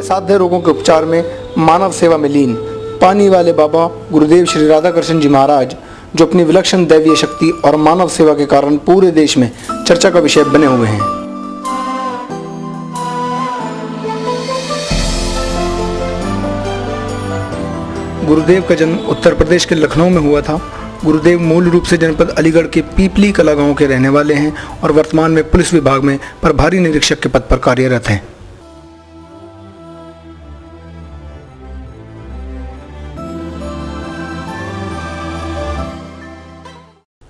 असाध्य रोगों के उपचार में मानव सेवा में लीन पानी वाले बाबा गुरुदेव श्री राधाकृष्ण जी महाराज, जो अपनी विलक्षण दैवीय शक्ति और मानव सेवा के कारण पूरे देश में चर्चा का विषय बने हुए हैं। गुरुदेव का जन्म उत्तर प्रदेश के लखनऊ में हुआ था। गुरुदेव मूल रूप से जनपद अलीगढ़ के पीपली कला गांव के रहने वाले हैं और वर्तमान में पुलिस विभाग में प्रभारी निरीक्षक के पद पर कार्यरत हैं।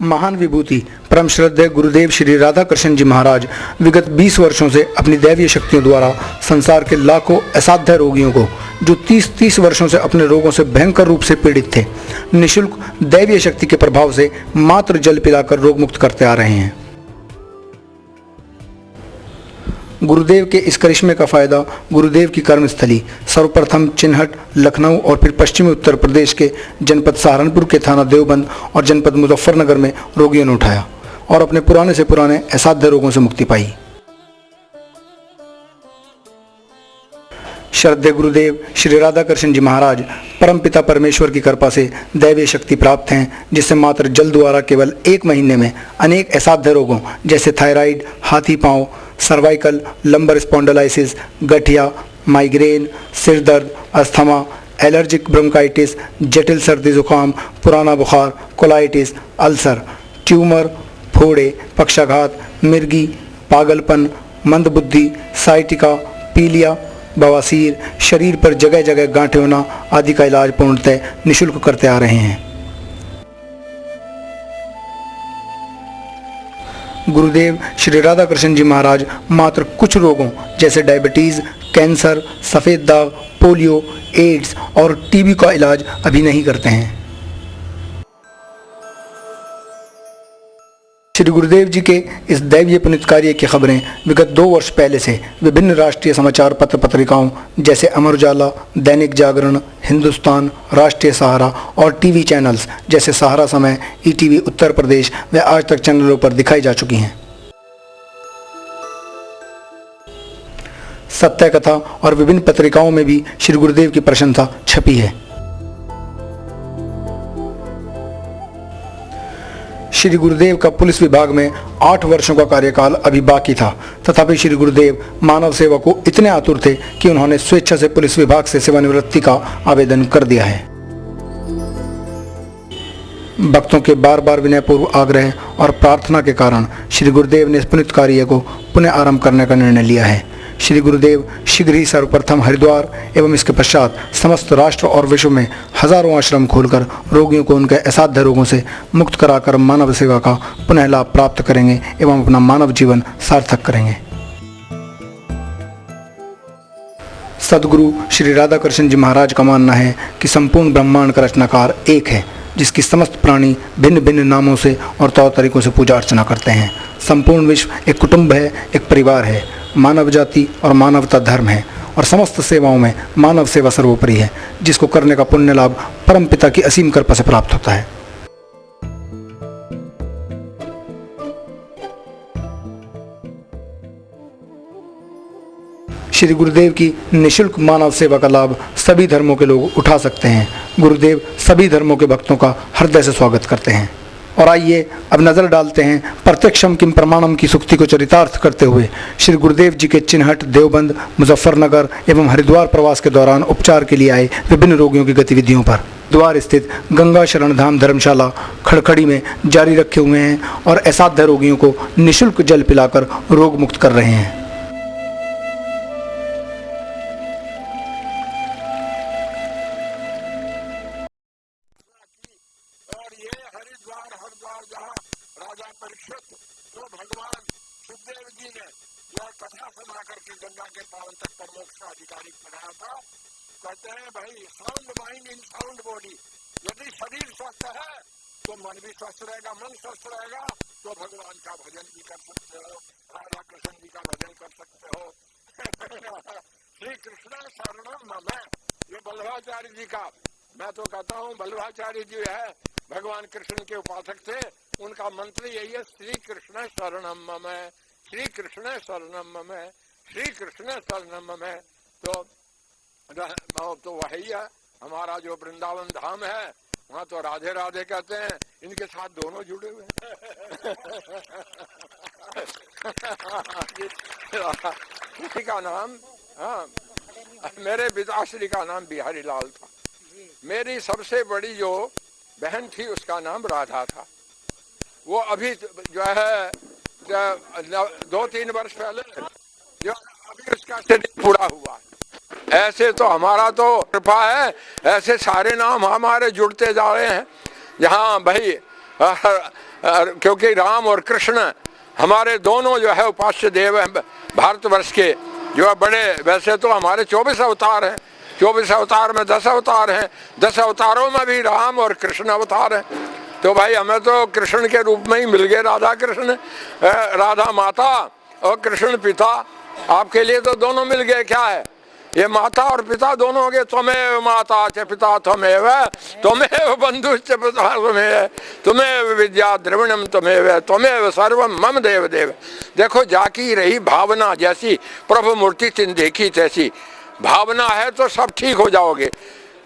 महान विभूति परम श्रद्धेय गुरुदेव श्री राधाकृष्ण जी महाराज विगत 20 वर्षों से अपनी दैवीय शक्तियों द्वारा संसार के लाखों असाध्य रोगियों को, जो 30 वर्षों से अपने रोगों से भयंकर रूप से पीड़ित थे, निःशुल्क दैवीय शक्ति के प्रभाव से मात्र जल पिलाकर रोग मुक्त करते आ रहे हैं। गुरुदेव के इस करिश्मे का फायदा गुरुदेव की कर्मस्थली सर्वप्रथम चिन्हट, लखनऊ और फिर पश्चिमी उत्तर प्रदेश के जनपद सहारनपुर के थाना देवबंद और जनपद मुजफ्फरनगर में रोगियों ने उठाया और अपने पुराने से पुराने असाध्य रोगों से मुक्ति पाई। श्रद्धेय गुरुदेव श्री राधाकृष्ण जी महाराज परमपिता परमेश्वर की कृपा से दैवीय शक्ति प्राप्त हैं, जिससे मात्र जल द्वारा केवल 1 महीने में अनेक असाध्य रोगों जैसे थायराइड, हाथी पांव, सर्वाइकल, लंबर स्पॉन्डिलाइसिस, गठिया, माइग्रेन, सिर दर्द, अस्थमा, एलर्जिक ब्रोंकाइटिस, जटिल सर्दी जुकाम, पुराना बुखार, कोलाइटिस, अल्सर, ट्यूमर, फोड़े, पक्षाघात, मिर्गी, पागलपन, मंदबुद्धि, साइटिका, पीलिया, बवासीर, शरीर पर जगह जगह गांठें होना आदि का इलाज पूर्णतः निःशुल्क करते आ रहे हैं। गुरुदेव श्री राधाकृष्ण जी महाराज मात्र कुछ रोगों जैसे डायबिटीज, कैंसर, सफ़ेद दाग, पोलियो, एड्स और टीबी का इलाज अभी नहीं करते हैं। श्री गुरुदेव जी के इस दैवीय पुनित कार्य की खबरें विगत 2 वर्ष पहले से विभिन्न राष्ट्रीय समाचार पत्र पत्रिकाओं जैसे अमर उजाला, दैनिक जागरण, हिंदुस्तान, राष्ट्रीय सहारा और टीवी चैनल्स जैसे सहारा समय, ईटीवी उत्तर प्रदेश व आज तक चैनलों पर दिखाई जा चुकी हैं। सत्य कथा और विभिन्न पत्रिकाओं में भी श्री गुरुदेव की प्रशंसा छपी है। श्री गुरुदेव का पुलिस विभाग में 8 वर्षों का कार्यकाल अभी बाकी था, तथापि श्री गुरुदेव मानव सेवा को इतने आतुर थे कि उन्होंने स्वेच्छा से पुलिस विभाग से सेवानिवृत्ति का आवेदन कर दिया है। भक्तों के बार बार विनयपूर्व आग्रह और प्रार्थना के कारण श्री गुरुदेव ने इस पुनित कार्य को पुनः आरंभ करने का निर्णय लिया है। श्री गुरुदेव शीघ्र ही सर्वप्रथम हरिद्वार एवं इसके पश्चात समस्त राष्ट्र और विश्व में हजारों आश्रम खोलकर रोगियों को उनके असाध्य रोगों से मुक्त कराकर मानव सेवा का पुनः लाभ प्राप्त करेंगे एवं अपना मानव जीवन सार्थक करेंगे। सद्गुरु श्री राधाकृष्ण जी महाराज का मानना है कि संपूर्ण ब्रह्मांड का रचनाकार एक है, जिसकी समस्त प्राणी भिन्न भिन्न नामों से और तौर तरीकों से पूजा अर्चना करते हैं। संपूर्ण विश्व एक कुटुंब है, एक परिवार है। मानव जाति और मानवता धर्म है और समस्त सेवाओं में मानव सेवा सर्वोपरि है, जिसको करने का पुण्य लाभ परम पिता की असीम कृपा से प्राप्त होता है। श्री गुरुदेव की निःशुल्क मानव सेवा का लाभ सभी धर्मों के लोग उठा सकते हैं। गुरुदेव सभी धर्मों के भक्तों का हृदय से स्वागत करते हैं। और आइए अब नजर डालते हैं प्रत्यक्षम किम प्रमाणम की सूक्ति को चरितार्थ करते हुए श्री गुरुदेव जी के चिन्हट, देवबंद, मुजफ्फरनगर एवं हरिद्वार प्रवास के दौरान उपचार के लिए आए विभिन्न रोगियों की गतिविधियों पर। द्वार स्थित गंगा शरण धाम धर्मशाला खड़खड़ी में जारी रखे हुए हैं और असाध्य रोगियों को निःशुल्क जल पिलाकर रोग मुक्त कर रहे हैं। तो भगवान सुखदेव जी ने यह कथा सुना करके गंगा के पावन तक पर मोक्ष का अधिकारी बनाया था। कहते हैं भाई sound mind in sound body, यदि शरीर स्वस्थ है तो मन भी स्वस्थ रहेगा, मन स्वस्थ रहेगा तो भगवान का भजन भी कर सकते हो, राधा कृष्ण जी का भजन कर सकते हो। श्री कृष्ण शरणम मम, ये बल्लभाचार्य जी का, मैं तो कहता हूँ बल्लभाचार्य जी है भगवान कृष्ण के उपासक थे, उनका मंत्र यही है, श्री कृष्ण शरणम मम, श्री कृष्ण शरणम मम, श्री कृष्ण शरणम मम। तो तो वही है हमारा जो वृंदावन धाम है, वहाँ तो राधे राधे कहते हैं, इनके साथ दोनों जुड़े हुए किसी का नाम, हाँ, मेरे पिताश्री का नाम बिहारी लाल था। मेरी सबसे बड़ी जो बहन थी उसका नाम राधा था। वो अभी जो है 2-3 वर्ष पहले जो अभी उसका शरीर पूरा हुआ। ऐसे तो हमारा तो कृपा है, ऐसे सारे नाम हमारे जुड़ते जा रहे हैं। यहाँ भाई क्योंकि राम और कृष्ण हमारे दोनों जो है उपास्य देव हैं भारतवर्ष के, जो है बड़े। वैसे तो हमारे 24 अवतार हैं, 24 अवतार में 10 अवतार हैं, 10 अवतारों में भी राम और कृष्ण अवतार हैं। तो भाई हमें तो कृष्ण के रूप में ही मिल गए राधा कृष्ण, राधा माता और कृष्ण पिता। आपके लिए तो दोनों मिल गए। क्या है ये, माता और पिता दोनों हो गए। त्वमेव माता च पिता त्वमेव, त्वमेव बंधुश्च पिता त्वमेव, त्वमेव विद्या द्रविणम त्वमेव, त्वमेव सर्वम मम देव देव। देखो जाकी रही भावना जैसी, प्रभु मूर्ति चिन्ह देखी तैसी। भावना है तो सब ठीक हो जाओगे,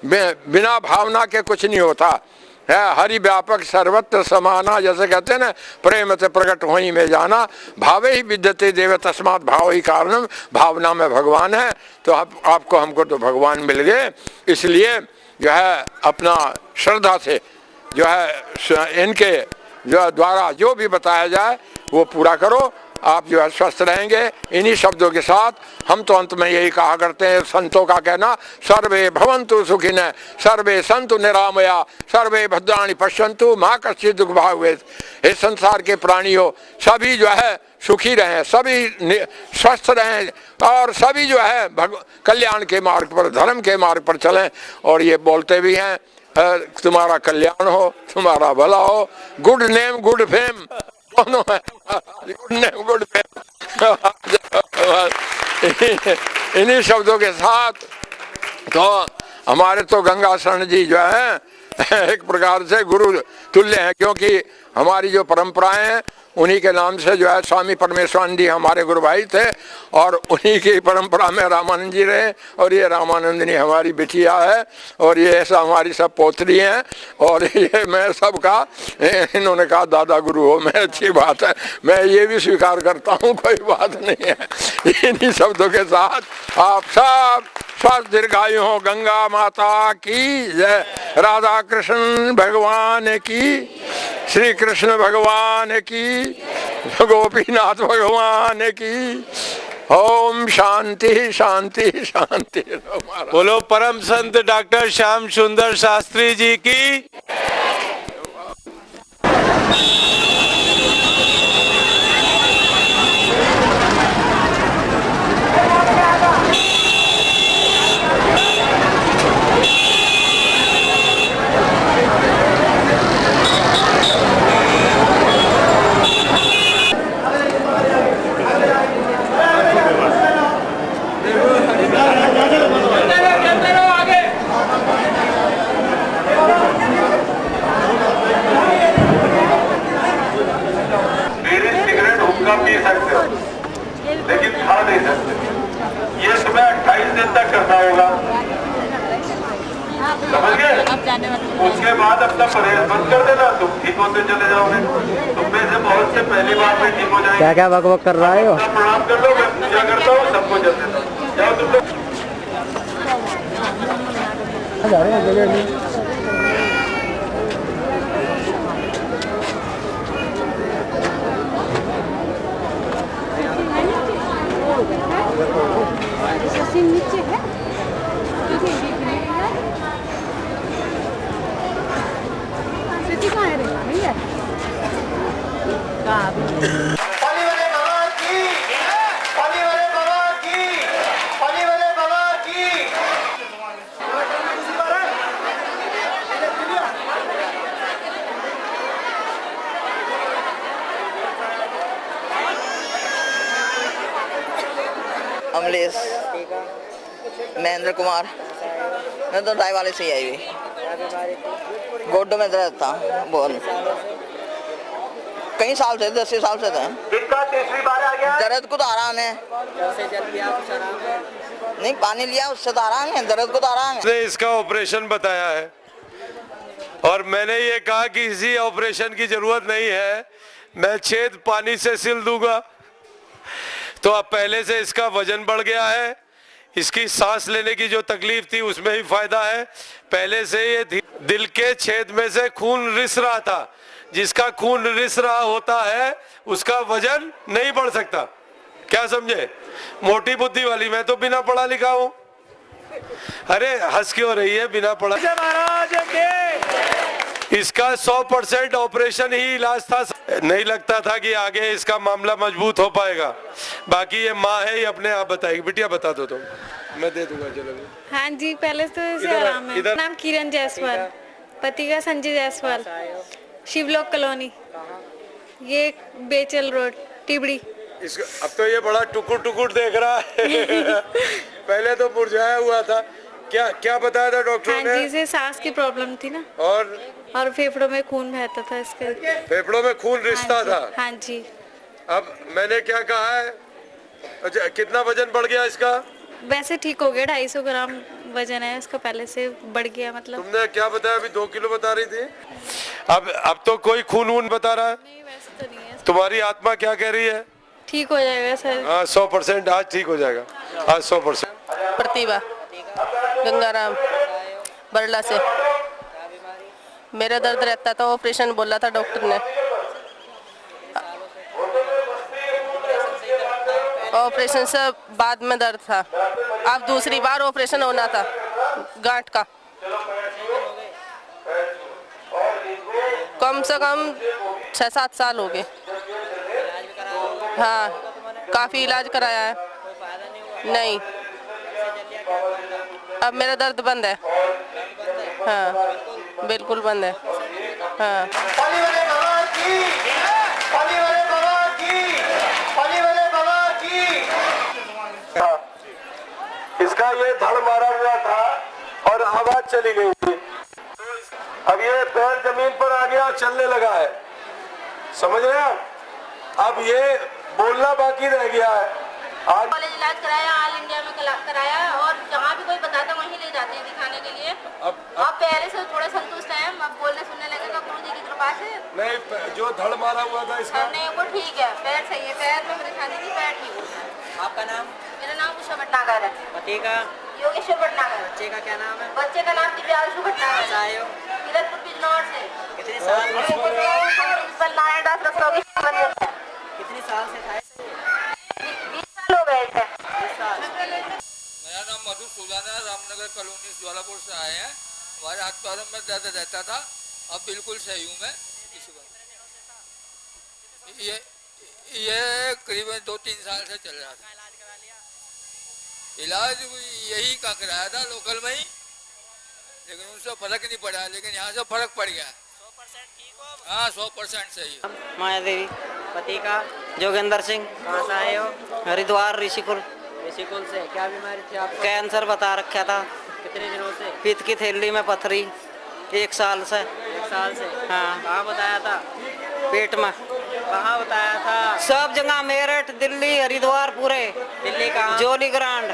बिना भावना के कुछ नहीं होता है। हरि व्यापक सर्वत्र समाना, जैसे कहते हैं ना, प्रेम से प्रकट होई में जाना। भावे ही विद्यते देव तस्मात् भाव ही कारणम, भावना में भगवान है। तो आपको हमको तो भगवान मिल गए, इसलिए जो है अपना श्रद्धा से जो है इनके जो द्वारा जो भी बताया जाए वो पूरा करो, आप जो है स्वस्थ रहेंगे। इन्हीं शब्दों के साथ हम तो अंत में यही कहा करते हैं, संतों का कहना, सर्वे भवन्तु सुखिनः, सर्वे सन्तु निरामया, सर्वे भद्राणि पश्यन्तु मा कश्चित् दुःख भाग् भवेत्। इस संसार के प्राणियों सभी जो है सुखी रहें, सभी स्वस्थ रहें और सभी जो है कल्याण के मार्ग पर, धर्म के मार्ग पर चलें। और ये बोलते भी हैं तुम्हारा कल्याण हो, तुम्हारा भला हो, गुड नेम गुड फेम दोनों है, गुड नेम गुड फेम। इन्हीं शब्दों के साथ तो हमारे तो गंगा शरण जी जो है एक प्रकार से गुरु तुल्य हैं, क्योंकि हमारी जो परंपराएं हैं उन्हीं के नाम से जो है स्वामी परमेश्वरानंद जी हमारे गुरु भाई थे, और उन्हीं की परंपरा में रामानंद जी रहे। और ये रामानंदनी हमारी बिटिया है, और ये ऐसा हमारी सब पोतरी हैं, और ये मैं सबका, इन्होंने कहा दादा गुरु हो, मैं अच्छी बात है, मैं ये भी स्वीकार करता हूँ, कोई बात नहीं है। इन्हीं शब्दों के साथ आप सब स्वस्थ दीर्घायु हो। गंगा माता की जय, राधा कृष्ण भगवान की, श्री कृष्ण भगवान की, गोपीनाथ भगवान की। ओम शांति शांति शांति। बोलो परम संत डॉक्टर श्याम सुंदर शास्त्री जी की। पी सकते हो लेकिन खा नहीं सकते। ये तुम्हें 28 दिन तक करना होगा, समझ गए? उसके बाद अपना परहेज बंद कर देना, तुम ठीक होते चले जाओगे। तुम में से बहुत से पहली बार में ठीक हो जाएंगे। क्या क्या बकबक कर रहा है? प्रणाम कर लो, मैं पूजा करता हूँ, सबको जल देता हूँ। जाओ तुम लोग। नीचे है सिटी कहाँ है रे? नहीं है अमलेश महेंद्र कुमार, मैं तो राय वाले से ही आई हुई। गोड्डो में रहता बोल कई साल से 10 साल से थे। जिनका तीसरी बार आ गया दर्द को तो आराम है, नहीं पानी लिया उससे तो आराम है, दर्द को तो आराम है। ने इसका ऑपरेशन बताया है और मैंने ये कहा कि इसी ऑपरेशन की जरूरत नहीं है, मैं छेद पानी से सिल दूंगा। तो अब पहले से इसका वजन बढ़ गया है, इसकी सांस लेने की जो तकलीफ थी उसमें ही फायदा है। पहले से ये दिल के छेद में से खून रिस रहा था, जिसका खून रिस रहा होता है उसका वजन नहीं बढ़ सकता। क्या समझे? मोटी बुद्धि वाली, मैं तो बिना पढ़ा लिखा हूं। अरे हंस क्यों रही है? बिना पढ़ा महाराज के इसका 100% ऑपरेशन ही इलाज था। नहीं लगता था कि आगे इसका मामला मजबूत हो पाएगा। बाकी ये माँ है, ये अपने आप बताएगी। बिटिया बता दो तुम, मैं दे दूंगा। चलो। हाँ जी, पहले तो इसे आराम है। नाम किरण जायसवाल, पति का संजय जायसवाल, शिवलोक कॉलोनी, ये बेचल रोड, टिबड़ी। अब तो ये बड़ा टुकुर टुकुर देख रहा है। पहले तो मुरझाया हुआ था। क्या क्या बताया था डॉक्टर ने? हाँ जी, इसे सांस की प्रॉब्लम थी ना, और फेफड़ों में खून बहता था इसके। फेफड़ों में खून रिश्ता था। हाँ जी। अब मैंने क्या कहा है? अच्छा, कितना वजन बढ़ गया इसका? वैसे ठीक हो गया, 250 ग्राम वजन है इसका, पहले से बढ़ गया। मतलब तुमने क्या बताया? अभी 2 किलो बता रही थी। अब तो कोई खून वून बता रहा है? नहीं, वैसे तो नहीं है। तुम्हारी आत्मा क्या कह रही है? ठीक हो जाएगा सर। हाँ 100% आज ठीक हो जाएगा, आज 100%। प्रतिभा गंगाराम बरला से। मेरा दर्द रहता था, ऑपरेशन बोला था डॉक्टर ने। ऑपरेशन से बाद में दर्द था, अब दूसरी बार ऑपरेशन होना था गांठ का। कम से कम 6-7 साल हो गए। हाँ, काफी इलाज कराया है, नहीं। अब मेरा दर्द बंद है। हाँ, बिल्कुल बंद है। हाँ। इसका ये धड़ मारा हुआ था और आवाज चली गई थी। अब ये पैर जमीन पर आ गया और चलने लगा है, समझ रहे हैं? अब ये बोलना बाकी रह गया है। आज कॉलेज इलाज कराया, ऑल इंडिया में कराया, और जहाँ भी कोई बताता वहीं ले जाते हैं दिखाने के लिए। अब पहले से थोड़ा संतुष्ट है, अब बोलने सुनने लगेगा गुरु जी की कृपा से। नहीं, जो धड़ मारा हुआ था इसका नहीं, वो ठीक है, पैर सही है, पैर में परेशानी थी, पैर ठीक हो गया। आपका नाम? मेरा नाम उषा भटनागर है। पति का? योगेश्वर भटनागर। बच्चे का क्या नाम है? बच्चे का नाम दिव्यांशु भटनागर। कहाँ आए हो? किरतपुर बिजनौर से। कितने साल? कितने साल से था? 20 साल हो गए थे। मेरा नाम मधुसूदन है, रामनगर कॉलोनी ज्वालापुर से आए हैं। हमारे हाथ पैरों में दर्द रहता था, अब बिल्कुल सही हूँ मैं। ये करीबन 2-3 साल से चल रहा था। इलाज यही का कराया था लोकल में ही, लेकिन उनसे फर्क नहीं पड़ा, लेकिन यहाँ से फर्क पड़ गया। 100% ठीक हो? हाँ 100% सही है। माया देवी। पति का? जोगेंद्र सिंह। कहाँ से आए हो? हरिद्वार ऋषिकुल। ऋषिकुल से। क्या बीमारी थी आपको? कैंसर बता रखा था। कितने दिनों से? पित्त की थैली में पथरी 1 साल से। 1 साल से? हाँ। कहाँ बताया था? पेट में। कहाँ बताया था? सब जगह, मेरठ, दिल्ली, हरिद्वार, पूरे। दिल्ली कहाँ? जोली ग्रांड।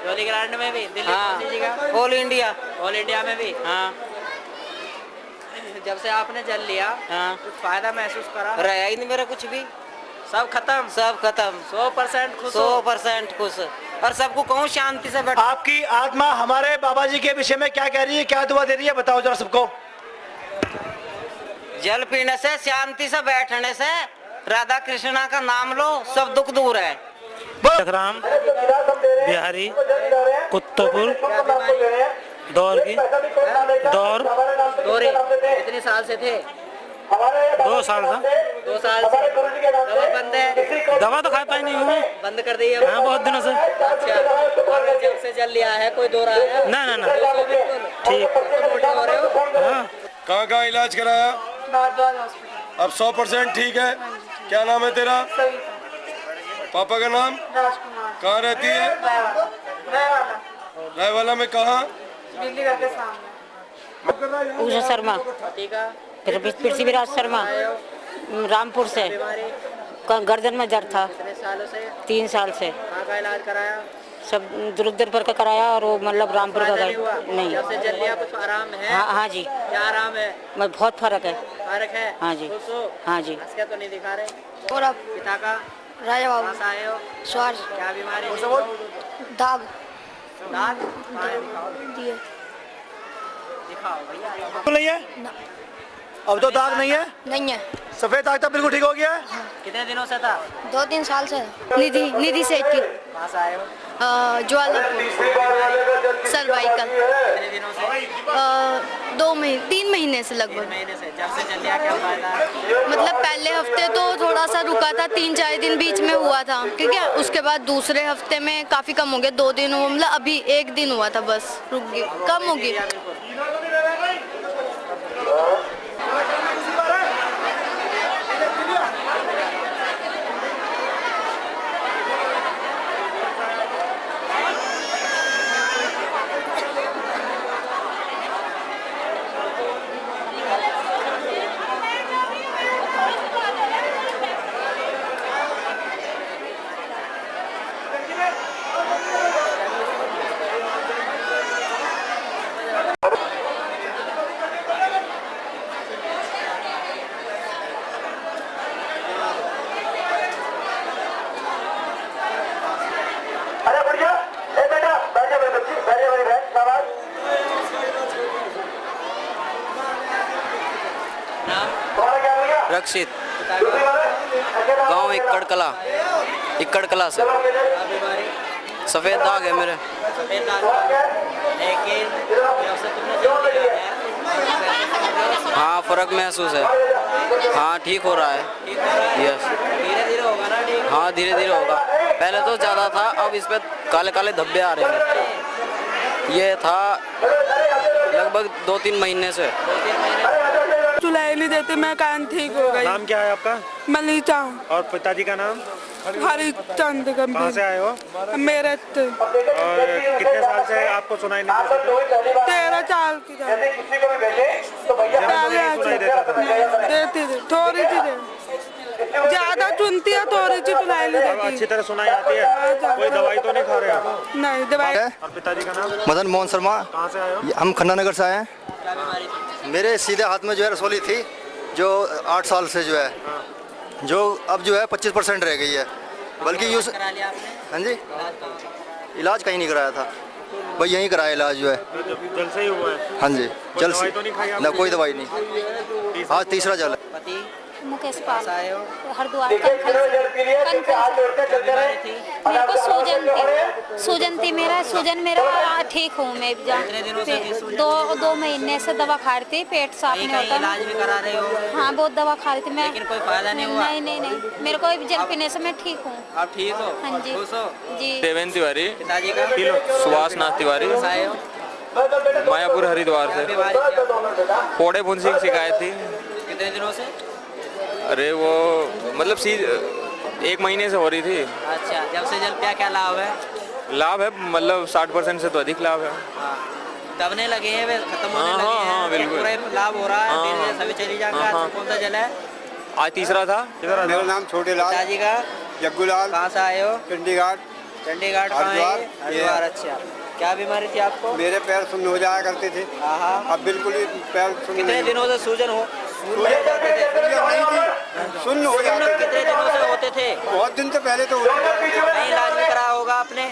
जोली ग्रांड में भी? दिल्ली हाँ। कौन सी जगह? All India. ऑल इंडिया में भी? हाँ। जब से आपने जल लिया, हाँ, कुछ फायदा महसूस करा? रहा ही नहीं मेरा कुछ भी, सब खत्म? सब खत्म। 100% खुश? 100% खुश। और सबको कहूँ शांति से बैठ। आपकी आत्मा हमारे बाबा जी के विषय में क्या कह रही है, क्या दुआ दे रही है, बताओ जरा सबको। जल पीने से, शांति से बैठने से, राधा कृष्णा का नाम लो, सब दुख दूर है। राम बिहारी, कुत्तपुर, दौर की दौर। कितने साल से थे? 2 साल था। 2 साल से? दवा बंद है? दवा तो खाता ही नहीं हूँ, बंद कर दी है? हाँ, बहुत दिनों से। अच्छा, और जब से जल लिया है कोई दो रहा है? ना ना ना, ठीक। हो रहे हो? हाँ। कहाँ इलाज कराया? अब 100% ठीक है। क्या नाम है तेरा? पापा का नाम? कहाँ रहती है? रायवाला में। कहाँ? के सामने। उषा शर्मा। पति का? पृथ्वीराज शर्मा। रामपुर से। गर्दन में दर्द था। कितने सालों से? 3 साल से। कहाँ का इलाज कराया? सब दुरुगदरपुर का कराया और वो मतलब रामपुर का नहीं। जब से जल लिया कुछ आराम है? हाँ जी। क्या आराम है? बहुत फर्क है। फर्क है? हाँ जी। खुश हो? हाँ जी। हंस के तो नहीं दिखा रहे। और अब पिता का? राजा बाबू। कहाँ से आए हो? स्वार। क्या बीमारी? दाग। दाग? दिखाओ बिल्कुल नहीं है? अब तो दाग नहीं है? नहीं है। सफेद दाग तो बिल्कुल ठीक हो गया है? कितने दिनों से था? 2-3 साल से। निधि सेठ की। कहाँ से आए हो? ज्वालापुर सर्वाइकल। कितने दिनों से? 3 महीने से लगभग। 3 महीने से। जब से जल लिया क्या फायदा? मतलब पहले हफ्ते तो थोड़ा सा रुका था, 3-4 दिन बीच में हुआ था, ठीक है। उसके बाद दूसरे हफ्ते में काफी कम हो गया, 2 दिन हुआ, मतलब अभी 1 दिन हुआ था बस, रुक गया, कम हो गया। रक्षित, गांव इक्कड़ कला से। सफेद दाग है मेरे। सफेद दाग लेकिन जब से तुमने जल लिया है हाँ फर्क महसूस है। हाँ ठीक हो रहा है। ठीक हो रहा है? यस। धीरे धीरे होगा ना ठीक? हाँ धीरे धीरे होगा। पहले तो ज़्यादा था, अब इस पे काले काले धब्बे आ रहे हैं। ये था लगभग 2-3 महीने से। चुलाई नहीं देते, मैं कान ठीक हो गई। नाम क्या है आपका? मनीषा। और पिताजी का नाम? हरिचंद गंभीर। कहाँ से आए हो? मेरठ। और कितने साल से आपको सुनाई नहीं देती? 13 साल की था। देती थी, थोड़ी सी ज्यादा चुनती है, थोड़ी सी सुनाई नहीं देती। अच्छी तरह सुनाई आती है? कोई दवाई तो नहीं खा रहे हो? नहीं दवाई। और पिताजी का नाम? मदन मोहन शर्मा। कहाँ से आए हो? हम खन्ना नगर से आए हैं। क्या बीमारी थी? मेरे सीधे हाथ में जो है रसोली थी, जो 8 साल से जो है, जो अब जो है 25% रह गई है, बल्कि यूँ। करा लिया आपने? हाँ जी, इलाज कहीं नहीं कराया था, भाई यहीं कराया इलाज जो है। जल से ही हुआ है? हाँ जी, जल से। तो नहीं खाई ना कोई दवाई नहीं, आज तीसरा जल है। पति? मुकेश पाल। हरिद्वार मेरे को सूजन थी मेरा सूजन मेरा ठीक हूँ मैं। कितने दिनों से थी सूजन? 2 महीने से दवा खा रही थी, पेट साफ नहीं होता। इलाज भी करा रहे हो? हाँ बहुत दवा खा रही थी मैं, लेकिन कोई फायदा नहीं हुआ? नहीं मेरे को जल पीने से मैं ठीक हूँ। आप ठीक हो? हाँ जी। खुश हो? जी। देवेंद्र तिवारी। पिताजी का? सुभाष नाथ तिवारी। मायापुर हरिद्वार से। फोड़े फुंसी की शिकायत थी। कितने दिनों से? अरे वो मतलब 1 महीने से हो रही थी। अच्छा, जब से जल पिया क्या लाभ है? लाभ है, मतलब 60% से तो अधिक लाभ है। दबने लगे हैं, वे खत्म होने लगे हैं। हाँ, बिल्कुल। पूरा लाभ हो रहा है, धीरे धीरे सभी चली जाएगा। कौन सा जल है? आज तीसरा था। मेरा नाम छोटे लाल। पिताजी का? जग्गूलाल। कहाँ से आए हो? चंडीगढ़। चंडीगढ़ कहाँ है? हरिद्वार। अच्छा, क्या बीमारी थी आपको? मेरे पैर सुन्न हो जाया करते थे, अब बिल्कुल ही पैर सुन्न। कितने दिनों से सूजन हो? सुन्न हो जाते थे। कितने दिनों से होते थे? बहुत दिन से पहले तो होते थे। नहीं इलाज भी कराया होगा आपने?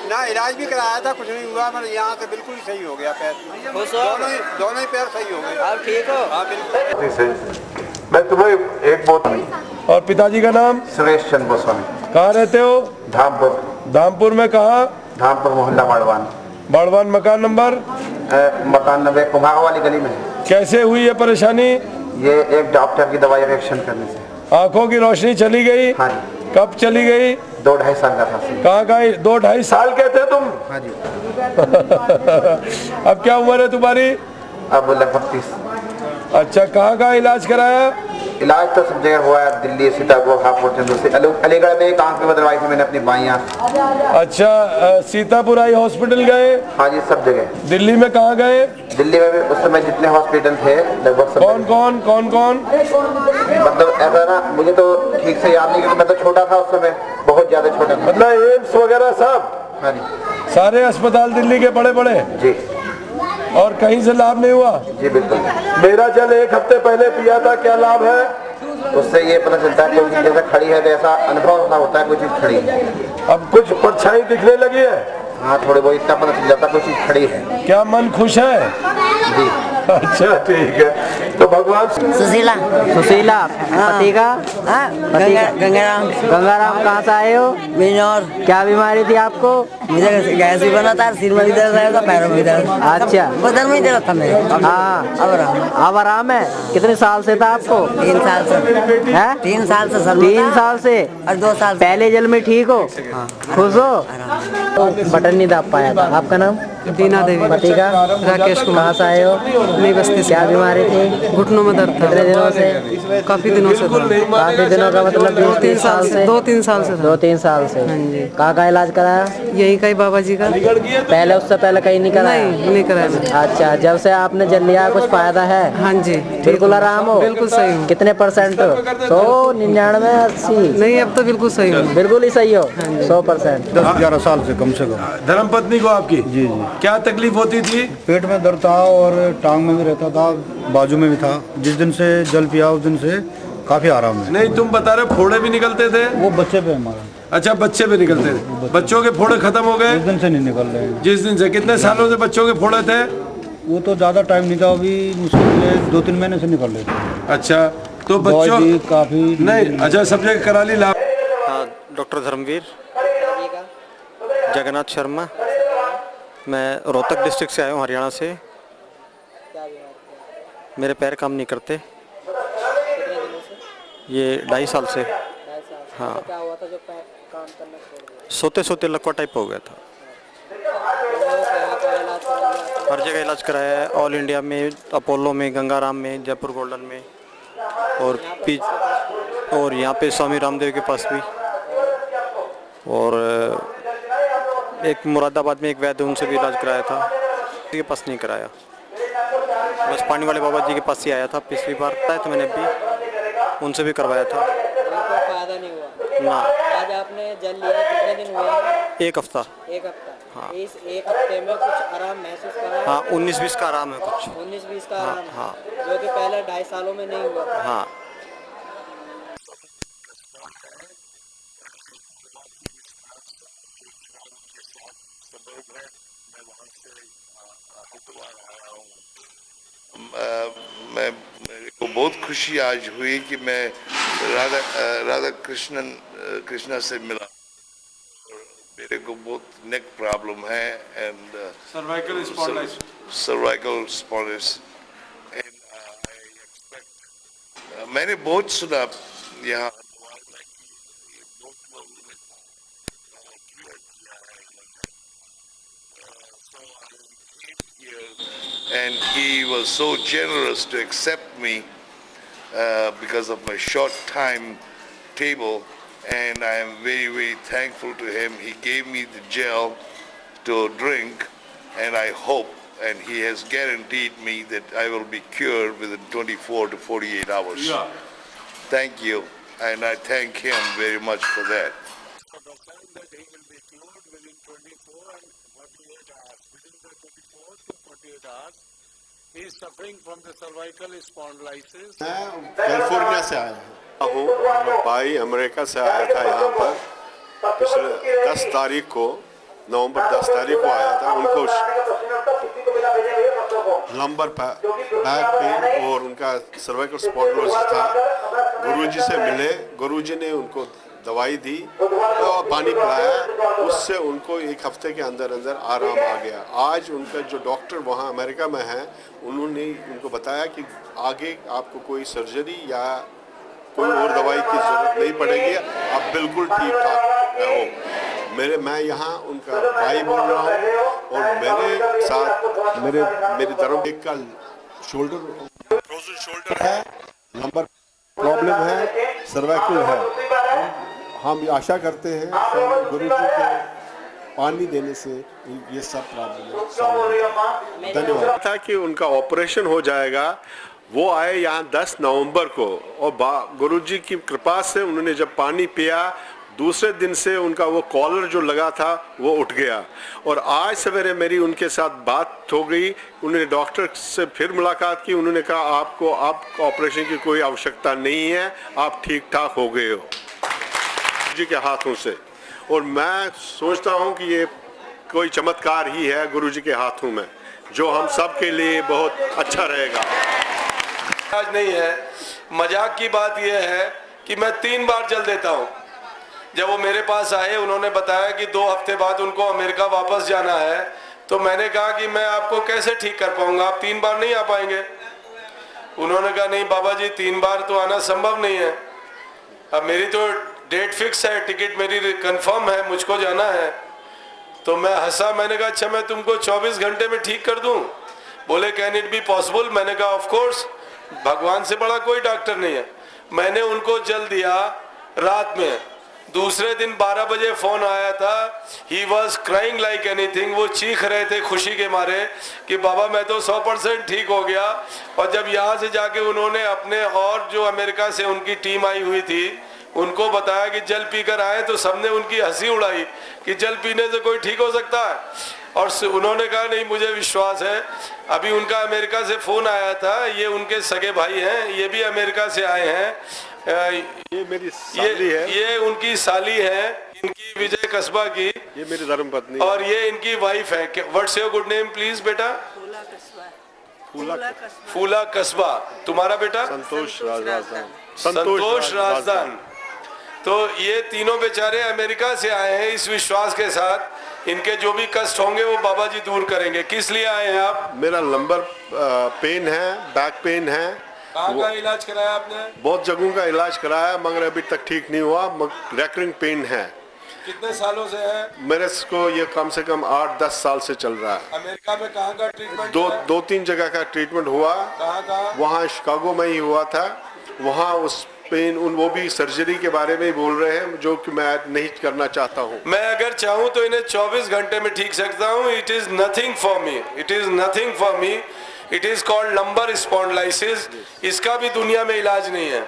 ना इलाज भी कराया था, कुछ नहीं हुआ, मतलब यहाँ से बिल्कुल सही हो गया पैर। खुश हो? दोनों ही पैर सही हो गए। आप ठीक हो? हाँ बिल्कुल। मैं तुम्हें एक बोतल। और पिताजी का नाम? सुरेश चंद्र गोस्वामी। कहाँ रहते हो? धामपुर। धामपुर में कहाँ? धामपुर मोहल्ला बाड़वान। बाड़वान। मकान नंबर? मकान नंबर कुम्हार वाली गली में है। कैसे हुई है परेशानी? ये एक डॉक्टर की दवाई इंजेक्शन करने से। आंखों की रोशनी चली गई? हाँ जी। कब चली गई? 2-2.5 साल का था। कहाँ 2-2.5 साल के थे तुम? हाँ जी। अब क्या उम्र है तुम्हारी? अब लगभग 30। अच्छा, कहाँ इलाज कराया? इलाज तो सब जगह हुआ है, दिल्ली, सीतापुर, हापुड़, चंदौली से। अलीगढ़ में एक आंख में बदलवाई थी मैंने अपनी बाईं आंख। अच्छा, सीतापुर आई हॉस्पिटल गए? हाँ जी, सब जगह। दिल्ली में कहाँ गए? दिल्ली में भी उस समय जितने हॉस्पिटल थे लगभग सब। कौन? मतलब ऐसा ना, मुझे तो ठीक से याद नहीं क्योंकि मैं तो छोटा था उस समय, बहुत ज्यादा छोटा था। मतलब एम्स वगैरह सब? हाँ जी, सारे अस्पताल दिल्ली के बड़े बड़े? जी। और कहीं से लाभ नहीं हुआ? जी बिल्कुल। मेरा जल 1 हफ्ते पहले पिया था, क्या लाभ है? उससे ये पता चलता है कोई चीज जैसा खड़ी है तो ऐसा अनुभव होता है कोई चीज खड़ी है। अब कुछ परछाई दिखने लगी है? हाँ, थोड़े बहुत इतना पता चल जाता कोई चीज खड़ी है। क्या मन खुश है? जी। अच्छा, ठीक है। तो भगवान सुशीला पति का गंगाराम कहाँ से आए हो? बिजनौर। क्या बीमारी थी आपको? मुझे गैस भी बना था, सिर में भी दर्द रहा था, पैरों में भी दर्द। अच्छा, बदन में दर्द था मेरे। हाँ, अब आराम है। कितने साल से था आपको? 3 साल से है। 3 साल से सर। 3 साल से और 2 साल पहले जल में ठीक हो? खुश हो? बटन नहीं दाब पाया था। आपका नाम? दीना देवी। पति का? राकेश कुमार। कहाँ से आए हो? नई बस्ती से। क्या बीमारी थी? घुटनों में दर्द था। कितने दिनों से? काफी दिनों से था। काफी दिनों का मतलब 2-3 साल से? 2-3 साल से। 2-3 साल से। हाँ जी। कहाँ का इलाज कराया? यही का ही बाबा जी का। पहले उससे पहले कहीं नहीं कराया? नहीं कराया। अच्छा, जब से आपने जल लिया कुछ फायदा है? हाँ जी, बिल्कुल आराम हो? बिल्कुल सही हूँ। कितने % हो? 100, 99, 80? नहीं, अब तो बिल्कुल सही हूँ। बिल्कुल ही सही हो? 100%। 10-11 साल से कम से कम। धर्मपत्नी को आपकी? जी। क्या तकलीफ होती थी? पेट में दर्द था और टांग में भी रहता था, बाजू में भी था। जिस दिन से जल पिया उस दिन से काफी आराम है। नहीं, तुम बता रहे फोड़े भी निकलते थे? वो बच्चे पे हमारा। अच्छा, बच्चे पे निकलते थे। बच्चों के फोड़े खत्म हो गए? उस दिन से नहीं निकल रहे हैं। जिस दिन से? कितने सालों से बच्चों के फोड़े थे? वो तो ज्यादा टाइम नहीं था, अभी मुश्किल से 2-3 महीने से निकल रहे थे। अच्छा, तो बच्चों काफी नहीं? अच्छा, सब जगह करा ली लाभ? हाँ, डॉक्टर धर्मवीर, जगन्नाथ शर्मा। मैं रोहतक डिस्ट्रिक्ट से आया हूँ, हरियाणा से। मेरे पैर काम नहीं करते। ये 2.5 साल से। हाँ। क्या हुआ था जो काम करना छोड़ दिया? सोते सोते लकवा टाइप हो गया था। हर जगह इलाज कराया है, ऑल इंडिया में, अपोलो में, गंगाराम में, जयपुर गोल्डन में, और यहाँ पे स्वामी रामदेव के पास भी, और एक मुरादाबाद में एक वैद्य, उनसे भी इलाज कराया था। के पास नहीं कराया, बस पानी वाले बाबा जी के पास ही आया था पिछली बार। तो मैंने भी उनसे भी करवाया था। कोई फायदा नहीं हुआ ना। आज आपने जल लिया, कितने दिन हुए? 1 हफ्ता। 1 हफ्ता। हाँ। इस 1 हफ्ते में कुछ आराम महसूस करा? हाँ, 19-20 का आराम है कुछ। 19-20 का आराम? हाँ। जो कि पहले 2.5 सालों में नहीं हुआ। हाँ। मेरे को बहुत खुशी आज हुई कि मैं राधा कृष्णा से मिला। मेरे को बहुत नेक प्रॉब्लम है and cervical spondylitis and I expect, मैंने बहुत सुना यहाँ and he was so generous to accept me because of my short time table, and I am very, very thankful to him. He gave me the gel to drink, and I hope, and he has guaranteed me that I will be cured within 24 to 48 hours. Yeah. Thank you, and I thank him very much for that. He is suffering from the cervical spondylitis. California से आया हूँ। भाई America से आया था यहाँ पर पिछले 10 तारीख को, नवंबर 10 तारीख को आया था। उनको लंबर बैक पेन और उनका सर्वाइकल स्पॉन्डिलोसिस था। गुरुजी से मिले, गुरुजी ने उनको दवाई दी और पानी पिलाया, उससे उनको 1 हफ्ते के अंदर अंदर आराम आ गया। आज उनका जो डॉक्टर वहाँ अमेरिका में है, उन्होंने उनको बताया कि आगे आपको कोई सर्जरी या कोई और दवाई की ज़रूरत नहीं पड़ेगी, आप बिल्कुल ठीक ठाक हो। मैं यहाँ उनका भाई बोल रहा हूँ, और मेरे साथ मेरी धर्म एक का शोल्डर है, लंबर प्रॉब्लम है, सर्वाइकल है। हम आशा करते हैं कि गुरु जी के पानी देने से ये सब प्रॉब्लम धन्यवाद था कि उनका ऑपरेशन हो जाएगा। वो आए यहाँ 10 नवंबर को और गुरु जी की कृपा से उन्होंने जब पानी पिया, दूसरे दिन से उनका वो कॉलर जो लगा था वो उठ गया। और आज सवेरे मेरी उनके साथ बात हो गई, उन्होंने डॉक्टर से फिर मुलाकात की। उन्होंने कहा आपको ऑपरेशन की कोई आवश्यकता नहीं है, आप ठीक ठाक हो गए हो जी के हाथों से। और मैं सोचता हूँ कि ये कोई चमत्कार ही है गुरु जी के हाथों में, जो हम सब के लिए बहुत अच्छा रहेगा। आज नहीं है, मजाक की बात यह है कि मैं 3 बार जल देता हूँ। जब वो मेरे पास आए, उन्होंने बताया कि 2 हफ्ते बाद उनको अमेरिका वापस जाना है, तो मैंने कहा कि मैं आपको कैसे ठीक कर पाऊंगा, आप 3 बार नहीं आ पाएंगे। उन्होंने कहा नहीं बाबा जी, 3 बार तो आना संभव नहीं है, अब मेरी तो डेट फिक्स है, टिकट मेरी कंफर्म है, मुझको जाना है। तो मैं हंसा, मैंने कहा अच्छा मैं तुमको 24 घंटे में ठीक कर दूं? बोले कैन इट बी पॉसिबल? मैंने कहा ऑफ कोर्स, भगवान से बड़ा कोई डॉक्टर नहीं है। मैंने उनको जल दिया रात में। दूसरे दिन 12 बजे फोन आया था, he was crying like anything, वो चीख रहे थे खुशी के मारे कि बाबा मैं तो 100% ठीक हो गया। और जब यहाँ से जाके उन्होंने अपने और जो अमेरिका से उनकी टीम आई हुई थी उनको बताया कि जल पीकर आए, तो सबने उनकी हंसी उड़ाई कि जल पीने से कोई ठीक हो सकता है। और उन्होंने कहा नहीं मुझे विश्वास है। अभी उनका अमेरिका से फोन आया था, ये उनके सगे भाई हैं, ये भी अमेरिका से आए हैं। ये मेरी साली है, ये उनकी साली है, इनकी विजय कस्बा की, ये मेरी धर्मपत्नी, और ये इनकी वाइफ है। What's your good name please बेटा? फूला कस्बा। तुम्हारा बेटा? संतोष राजदान। संतोष राजदान। तो ये तीनों बेचारे अमेरिका से आए हैं इस विश्वास के साथ इनके जो भी कष्ट होंगे वो बाबा जी दूर करेंगे। किस लिए आए हैं आप? मेरा लंबर पेन है, बैक पेन है। कहाँ का इलाज कराया आपने? बहुत जगहों का इलाज कराया मगर अभी तक ठीक नहीं हुआ, रेकरिंग पेन है। कितने सालों से है? मेरे को ये कम से कम 8-10 साल से चल रहा है। अमेरिका में कहाँ का ट्रीटमेंट? 2-3 जगह का ट्रीटमेंट हुआ। कहाँ? वहाँ शिकागो में ही हुआ था। वहाँ उस पेन वो भी सर्जरी के बारे में ही बोल रहे हैं, जो कि मैं नहीं करना चाहता हूँ। मैं अगर चाहूँ तो इन्हें 24 घंटे में ठीक सकता हूँ। It is nothing for me, it is nothing for me. It is called lumbar spondylosis. इसका भी दुनिया में इलाज नहीं है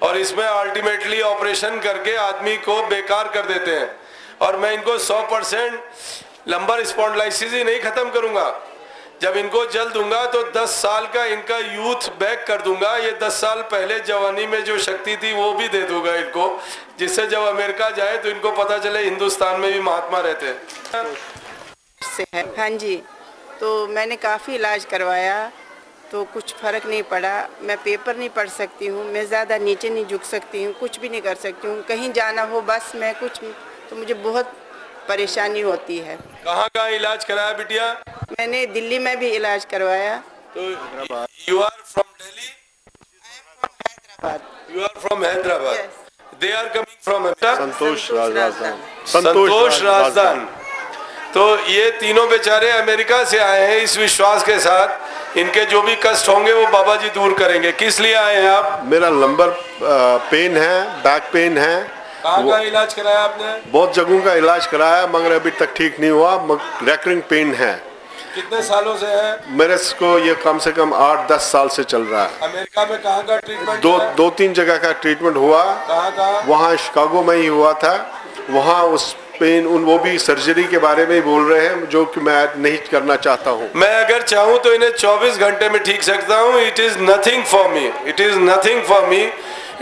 और इसमें अल्टीमेटली ऑपरेशन करके आदमी को बेकार कर देते हैं। और मैं इनको 100% लंबर स्पॉन्डिलाइसिस ही नहीं खत्म करूंगा। जब इनको जल दूंगा तो 10 साल का इनका यूथ बैक कर दूंगा। ये 10 साल पहले जवानी में जो शक्ति थी वो भी दे दूंगा इनको, जिससे जब अमेरिका जाए तो इनको पता चले हिंदुस्तान में भी महात्मा रहते हैं। हाँ जी, तो मैंने काफ़ी इलाज करवाया तो कुछ फ़र्क नहीं पड़ा। मैं पेपर नहीं पढ़ सकती हूँ, मैं ज़्यादा नीचे नहीं झुक सकती हूँ, कुछ भी नहीं कर सकती हूँ। कहीं जाना हो बस मैं कुछ, तो मुझे बहुत परेशानी होती है। कहाँ कहाँ इलाज कराया बिटिया? मैंने दिल्ली में भी इलाज करवाया। तो you are from Delhi? You are from Hyderabad? They are coming from Santosh Rajdan. Santosh Rajdan. तो ये तीनों बेचारे अमेरिका से आए हैं इस विश्वास के साथ इनके जो भी कष्ट होंगे वो बाबा जी दूर करेंगे। किस लिए आए हैं आप? मेरा लंबर पेन है, बैक पेन है। कहाँ का इलाज कराया आपने? बहुत जगहों का इलाज कराया मगर अभी तक ठीक नहीं हुआ, रेकरिंग पेन है। कितने सालों से है? मेरे को ये कम से कम 8-10 साल से चल रहा है। अमेरिका में कहाँ का ट्रीटमेंट? 2-3 जगह का ट्रीटमेंट हुआ। कहाँ? वहाँ शिकागो में ही हुआ था। वहाँ उस पेन वो भी सर्जरी के बारे में ही बोल रहे हैं, जो कि मैं नहीं करना चाहता हूँ। मैं अगर चाहूँ तो इन्हें 24 घंटे में ठीक सकता हूँ। It is nothing for me, it is nothing for me.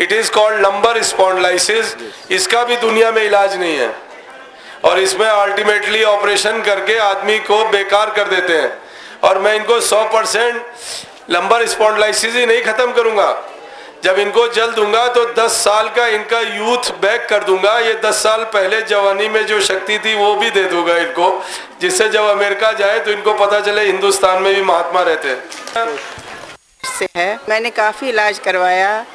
It is called lumbar spondylosis. इसका भी दुनिया में इलाज नहीं है और इसमें अल्टीमेटली ऑपरेशन करके आदमी को बेकार कर देते हैं। और मैं इनको 100% लंबर स्पॉन्डिलाइसिस ही नहीं खत्म करूंगा। जब इनको जल दूंगा तो 10 साल का इनका यूथ बैक कर दूंगा। ये 10 साल पहले जवानी में जो शक्ति थी वो भी दे दूंगा इनको, जिससे जब अमेरिका जाए तो इनको पता चले हिंदुस्तान में भी महात्मा रहते हैं। मैंने काफ़ी इलाज करवाया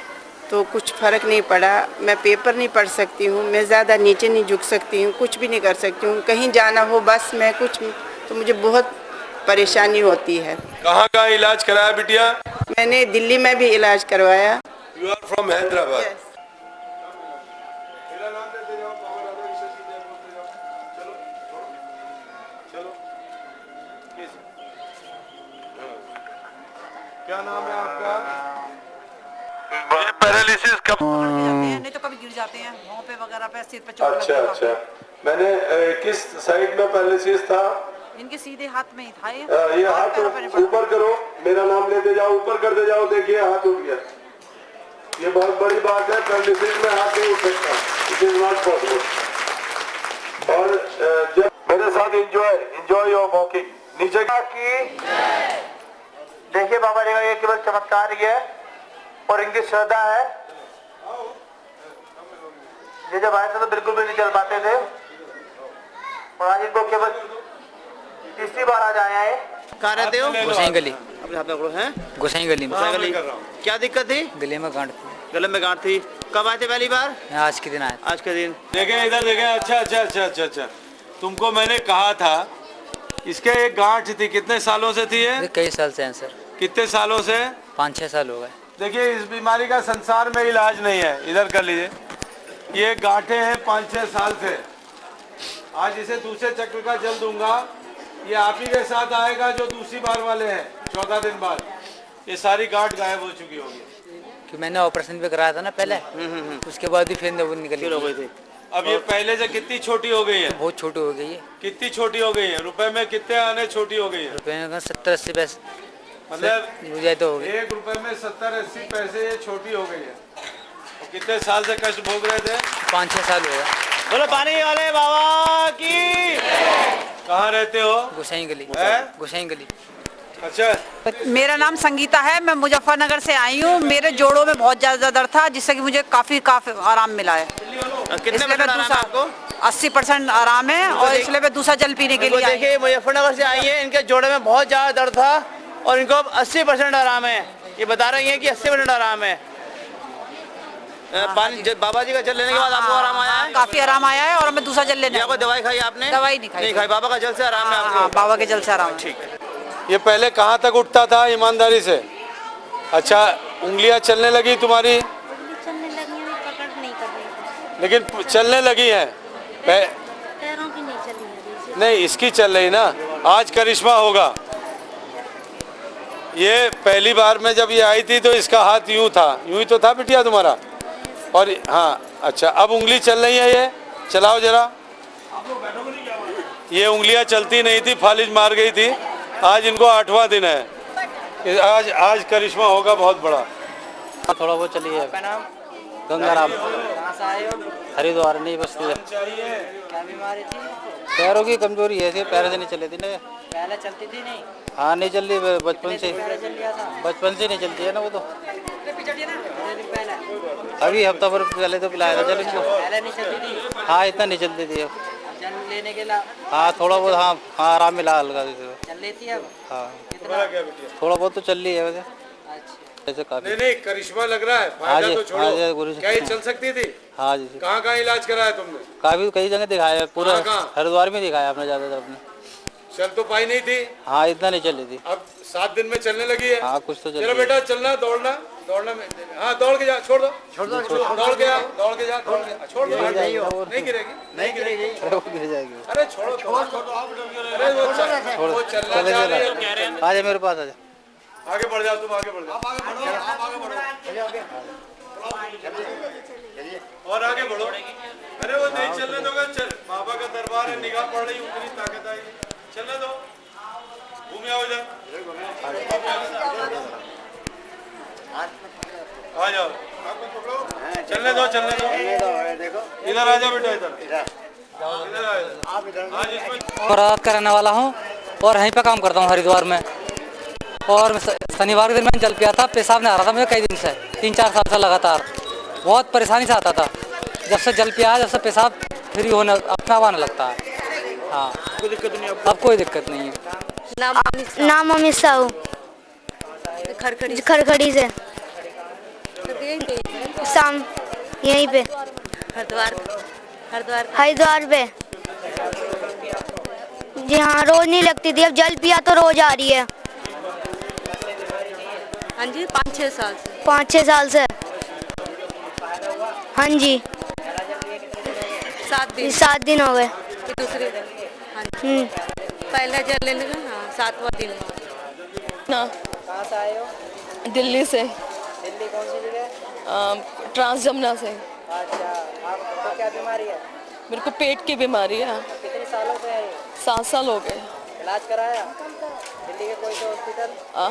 तो कुछ फ़र्क नहीं पड़ा। मैं पेपर नहीं पढ़ सकती हूँ, मैं ज़्यादा नीचे नहीं झुक सकती हूँ, कुछ भी नहीं कर सकती हूँ। कहीं जाना हो बस मैं कुछ, तो मुझे बहुत परेशानी होती है। कहाँ कहाँ इलाज कराया बिटिया? मैंने दिल्ली में भी इलाज करवाया। You are from Hyderabad. Yes. क्या नाम है आपका? ये पैरालिसिस कब नहीं तो कभी गिर जाते हैं वहाँ पे वगैरह पे सिर पे चोट लगती है। अच्छा। मैंने किस साइड में पैरालिसिस था? इनके सीधे हाथ में ही था ये हाथ ऊपर करो, मेरा नाम लेते जाओ, ऊपर करते जाओ, देखिए हाथ उठ गया। ये बहुत बड़ी बात है, पैरालिसिस में हाथ नहीं उठ सकता, इट इज नॉट पॉसिबल। और जब मेरे साथ एंजॉय योर वॉकिंग नीचे की। देखिए बाबा जी का ये केवल चमत्कार ही है और इनकी श्रद्धा है। ये जब आए थे तो बिल्कुल भी नहीं चल पाते थे और आज इनको केवल तीसरी बार आज आए हैं। कहाँ रहते हो? गोसाई गली। अपने हाथ में पकड़ो। हैं? गोसाई गली में। गोसाई गली। क्या दिक्कत थी? गले में गांठ थी। गले में गांठ थी। कब आए थे पहली बार? आज के दिन आए। आज के दिन। देखें इधर देखें। अच्छा। तुमको मैंने कहा था इसके एक गांठ थी, कितने सालों से थी ये? कई साल से हैं सर। कितने सालों से? 5-6 साल हो गए। देखिए इस बीमारी का संसार में इलाज नहीं है, इधर कर लीजिए। ये गांठें हैं 5-6 साल से। आज इसे दूसरे चक्र का जल दूंगा, ये आप ही के साथ आएगा जो दूसरी बार वाले हैं। 14 दिन बाद ये सारी गांठ गायब हो चुकी होगी। कि मैंने ऑपरेशन भी कराया था ना पहले, उसके बाद ही फिर वो निकली हो गई थी। अब ये पहले से कितनी छोटी हो गई है? बहुत छोटी हो गई है। कितनी छोटी हो गई है? रुपए में कितने आने छोटी हो गई है? रुपए में 70-80 पैसे मतलब हो जाए तो हो गई। 1 रुपए में 70-80 पैसे ये छोटी हो गई है। और कितने साल से कष्ट भोग रहे थे? 5-6 साल हो गया। बोलो पानी वाले बाबा की। कहाँ रहते हो? गोसाई गली। गोसाई गली। अच्छा। मेरा नाम संगीता है, मैं मुजफ्फरनगर से आई हूँ। मेरे जोड़ों में बहुत ज्यादा दर्द था जिससे कि मुझे काफी आराम मिला है। कितने परसेंट आराम है आपको? 80% आराम है और इसलिए मैं दूसरा जल पीने के लिए आई। देखिए मुजफ्फरनगर से आई है, इनके जोड़े में बहुत ज्यादा दर्द था और इनको अब 80% आराम है। ये बता रही है कि 80% आराम है। पानी बाबा जी का जल लेने के बाद आपको आराम आया है? काफी आराम आया है और मैं दूसरा जल लेने। कोई दवाई खाई आपने? दवाई नहीं खाई। बाबा का जल से आराम है आपको? बाबा के जल से आराम। ठीक है। ये पहले कहाँ तक उठता था ईमानदारी से? अच्छा, उंगलियां चलने लगी तुम्हारी? चलने लगी हैं, पकड़ नहीं कर रही। लेकिन चलने लगी हैं? पैरों की नहीं चल रही। नहीं, इसकी चल रही ना। आज करिश्मा होगा। ये पहली बार में जब ये आई थी तो इसका हाथ यूं था, यूं ही तो था बिटिया तुम्हारा। और हाँ, अच्छा, अब उंगली चल रही है। ये चलाओ जरा। ये उंगलियां चलती नहीं थी, फालिज मार गई थी। आज इनको 8वां दिन है। आज करिश्मा होगा बहुत बड़ा। थोड़ा बहुत चली है। गंगाराम। हरिद्वार नहीं बसती। क्या बीमारी थी? पैरों की कमजोरी है, पैरों से नहीं चले थी ना। पहले चलती थी नहीं? हाँ, नहीं चल रही बचपन से नहीं चलती है ना वो तो। अभी हफ्ता भर पहले तो पिलाया था चल इसको। पहले नहीं चलती थी? हाँ, इतना नहीं चलती थी। जल लेने के लिए? हाँ, थोड़ा बहुत। हाँ, आराम मिला हल्का। चल लेती है अब? हाँ, थोड़ा बहुत तो चल रही है वैसे। ऐसे काफी। नहीं, करिश्मा लग रहा है। फायदा तो छोड़ो। क्या ये चल सकती थी? हाँ जी। कहाँ इलाज कराया तुमने? काफी कई जगह दिखाया, पूरा हरिद्वार में दिखाया आपने ज्यादातर अपने। चल तो पाई नहीं थी? हाँ, इतना नहीं चली थी। अब 7 दिन में चलने लगी है। हाँ, कुछ तो चल। चलो बेटा, चलना, दौड़ना में। हाँ, दौड़ के जा। छोड़ दो। दौड़ के जा। छोड़ दो। नहीं गिरेगी। गिर जाएगी। अरे छोड़ो। अरे वो चलना चाह रही है। आ जा मेरे पास, आ जा। आगे बढ़ जाओ, तुम आगे बढ़ जाओ। और आगे बढ़ो। अरे वो नहीं चलने दोगे? चल, बाबा का दरबार है, निगाह पड़ रही, उतनी ताकत आएगी। चलने दो। घूम आओ इधर। आ जाओ। चलने दो। इधर आ जाओ बेटा, इधर रात का रहने वाला हूँ और यहीं पे काम करता हूँ हरिद्वार में। और शनिवार के दिन मैंने जल पिया था, पेशाब नहीं आ रहा था मुझे कई दिन से, 3-4 साल से लगातार। बहुत परेशानी से आता था। जब से जल पिया, जब से पेशाब फ्री होने अपना आने लगता है। हाँ, कोई दिक्कत नहीं। अब कोई दिक्कत नहीं है। नाम अमित साहू, खरखड़ी से। शाम यहीं पे हरिद्वार पे। जी हाँ, रोज नहीं लगती थी, अब जल पिया तो रोज आ रही है। हाँ जी, 5-6 साल से। 5-6 साल से। हाँ जी 7 दिन हो गए। दूसरे पहला जल लेने का, हाँ 7वां दिन ना। कहाँ से आए हो? दिल्ली से, दिल्ली कौन सी जगह? ट्रांस जमुना से। अच्छा, आपको क्या बीमारी है? मेरे को पेट की बीमारी है। कितने सालों से है ये? 7 साल हो गए। इलाज कराया? दिल्ली के कोई सा हॉस्पिटल?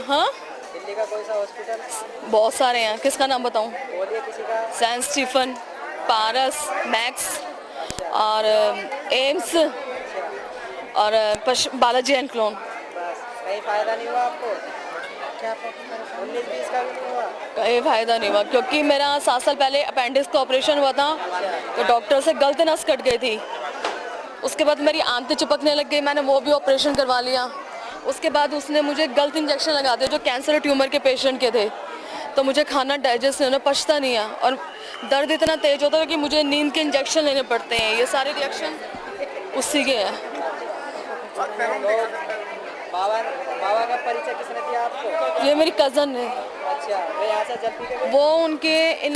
हाँ दिल्ली का कोई सा हॉस्पिटल? बहुत सारे हैं, किसका नाम बताऊं? बोलिए किसी का। सेंट स्टीफन, पारस, मैक्स और एम्स और बालाजी एंड क्लोन। बस, कहीं फायदा नहीं हुआ आपको? 19-20 का भी नहीं हुआ? कहीं फायदा नहीं हुआ, क्योंकि मेरा 7 साल पहले अपेंडिक्स का ऑपरेशन हुआ था, तो डॉक्टर से गलत नस कट गई थी। उसके बाद मेरी आंतें चिपकने लग गई, मैंने वो भी ऑपरेशन करवा लिया। उसके बाद उसने मुझे गलत इंजेक्शन लगा दिए जो कैंसर ट्यूमर के पेशेंट के थे, तो मुझे खाना डाइजेस्ट नहीं होना, पचता नहीं है और दर्द इतना तेज होता है कि मुझे नींद के इंजेक्शन लेने पड़ते हैं। ये सारे रिएक्शन उसी के हैं। बाबा का परिचय किसने दिया आपको? ये मेरी कज़न है। अच्छा, वे यहाँ से जल पी के गई? वो उनके इन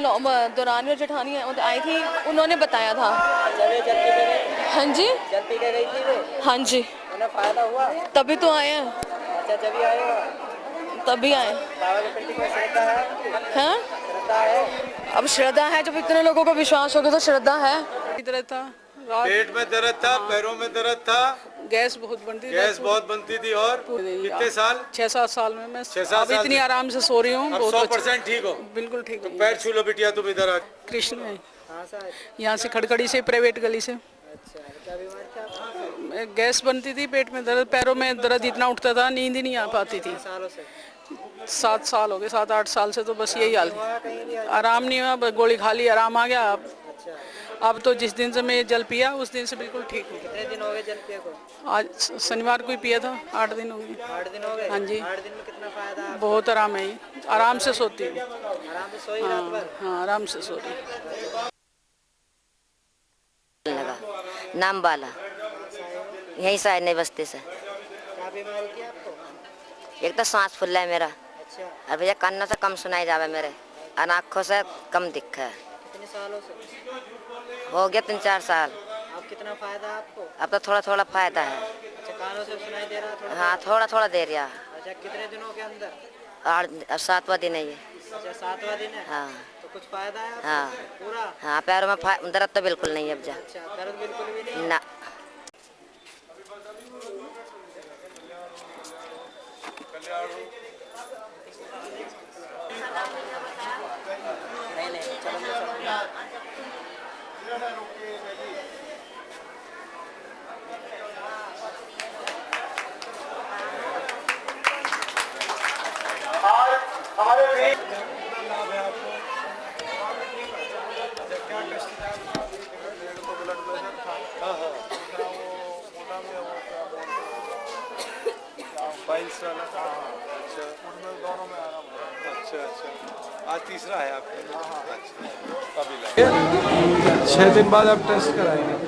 दौरान जेठानी आई थी, उन्होंने बताया था। जब ये जल पी के गई? हाँ जी, जल पी के गई थी वे? हाँ जी। उन्हें फायदा हुआ? तभी तो आए हैं। अच्छा, जब ही आए हो? तभी आए। बाबा के प्रति कोई श्रद्धा है आपकी? हाँ, श्रद्धा है? अब श्रद्धा है, जब इतने लोगों को विश्वास हो गया तो श्रद्धा है। इधर था, पेट में दर्द था, पैरों में दर्द था, गैस बहुत बनती थी। गैस बहुत बनती थी। और कितने साल? 6-7 साल में मैं 6-7 अब इतनी आराम से सो रही हूँ। अब 100% ठीक हो? बिल्कुल ठीक तो पैर छू लो बिटिया तुम इधर आ। कृष्ण है, यहाँ से खड़खड़ी से, प्राइवेट गली से। अच्छा, क्या बीमारी थी आपको? गैस बनती थी, पेट में दर्द, पैरों में दर्द इतना उठता था, नींद ही नहीं आ पाती थी। सालों से? 7 साल हो गए, 7-8 साल से तो बस यही हाल है। आराम नहीं हुआ, बस गोली खा ली, आराम आ गया। अब तो जिस दिन से मैं जल पिया उस दिन से बिल्कुल ठीक हूँ। कितने दिन हो गए जल पिए को? आज शनिवार को ही पिया था, 8 दिन हो गए। 8 दिन हो गए? हाँ जी। 8 दिन में कितना फायदा है? बहुत आराम है, आराम से सोती हूँ। आराम से सोई रात भर? हाँ, आराम से सो रही। नाम बाला, यहीं से आए, नई बस्ती से। क्या बीमारी थी आपको? एक तो सांस फुल्ला है मेरा, अच्छा, और भैया कानों से कम सुनाई जावे मेरे, और आँखों से कम दिखे है। कितने सालों से? हो गया 3-4 साल। अब कितना फायदा है आपको? अब तो थोड़ा थोड़ा फायदा है। अच्छा, कानों से सुनाई दे रहा थोड़ा? हाँ, थोड़ा थोड़ा दे रहा। अच्छा, कितने दिनों के अंदर? और 7वां दिन है ये। अच्छा, 7वां दिन है? हाँ। तो कुछ फायदा है आपको? हाँ पूरा? हाँ, पैरों में दर्द तो बिल्कुल नहीं है अब जा। अच्छा, दर्द बिल्कुल भी नहीं? ना। अच्छा, आज तीसरा है आपका? 6 दिन बाद आप टेस्ट कराएंगे।